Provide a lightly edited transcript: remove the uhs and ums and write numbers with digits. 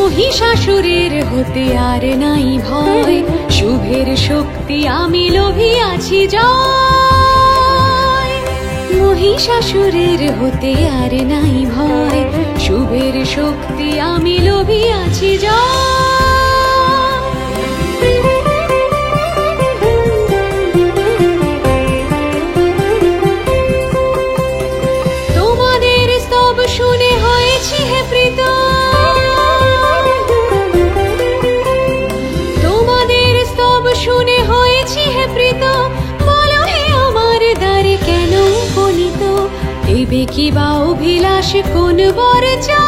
মহিষাসুরের হতে আর নাই ভয়, শুভের শক্তি আমি লোভিয়াছি জয়। মহিষাসুরের হতে আর নাই ভয়, শুভের শক্তি আমি লোভিয়াছি জয়। তোমাদের স্তব শুনে হয়েছি হে প্রীত, তোমাদের স্তব শুনে হয়েছি হে প্রীত। বলো হে আমার দ্বারে কেন উপনীত, এবে কি বা অভিলাষ কোন বর চাই?